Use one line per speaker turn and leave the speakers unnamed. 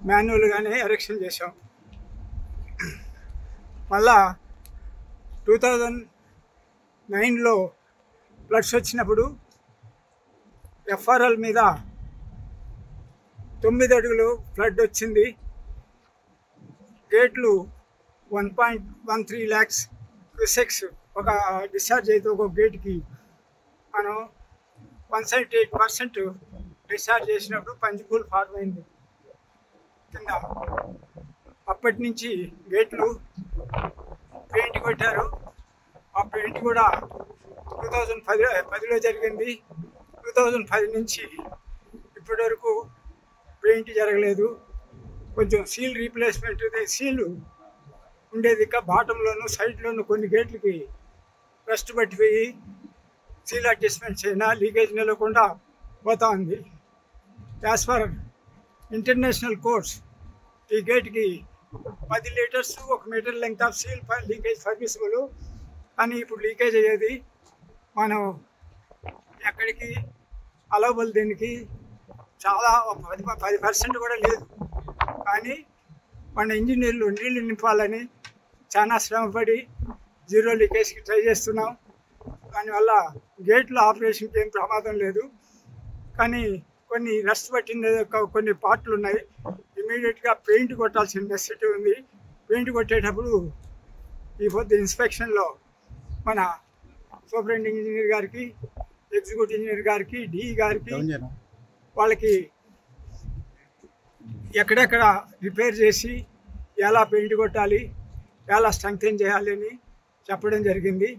మాన్యువల్గానే erection చేసాం. మళ్ళా 2009లో floods వచ్చినప్పుడు ఎఫ్ఆర్ఎల్ మీద 9 అడుగులు ఫ్లడ్ వచ్చింది. గేట్లు 1.13 lakhs క్యూసెక్స్ ఒక డిశ్చార్జ్ అయితే ఒక గేట్కి మనం 178% డిశ్చార్జ్ చేసినప్పుడు పంచిపూల్ ఫార్మ్ అయింది కింద. అప్పటి నుంచి గేట్లు పెయింట్ కొట్టారు. ఆ పెయింట్ కూడా 2010లో జరిగింది. 2010 నుంచి ఇప్పటి వరకు పెయింట్ జరగలేదు. కొంచెం సీల్ రీప్లేస్మెంట్ సీలు ఉండేది ఇంకా బాటంలోను సైడ్లోను కొన్ని గేట్లకి రస్ట్ పట్టిపోయి సీల్ అడ్జస్ట్మెంట్స్ అయినా లీకేజ్ నిలవకుండా పోతా ఉంది. యాజ్ పర్ ఇంటర్నేషనల్ కోడ్స్ ఈ గేట్కి 10 litres 1 metre length of seal leakage permissible. కానీ ఇప్పుడు లీకేజ్ అయ్యేది మనం ఎక్కడికి అలవబుల్ దీనికి చాలా 10% కూడా లేదు. కానీ మన ఇంజనీర్లు నీళ్లు నింపాలని చాలా శ్రమపడి జీరో లీకేజ్కి ట్రై చేస్తున్నాం. దానివల్ల గేట్ల ఆపరేషన్కి ఏం ప్రమాదం లేదు. కానీ కొన్ని రస్ట్ పట్టిన కొన్ని పార్ట్లు ఉన్నాయి. ఇమీడియట్గా పెయింట్ కొట్టాల్సిన నెసెసిటీ ఉంది. పెయింట్ కొట్టేటప్పుడు ఈ పొద్దు ఇన్స్పెక్షన్లో మన సూపరింటెండెంట్ ఇంజనీర్ గారికి, ఎగ్జిక్యూటివ్ ఇంజనీర్ గారికి, డిఈ గారికి వాళ్ళకి ఎక్కడెక్కడ రిపేర్ చేసి ఎలా పెయింట్ కొట్టాలి, ఎలా స్ట్రెంగ్తెన్ చేయాలి అని చెప్పడం జరిగింది.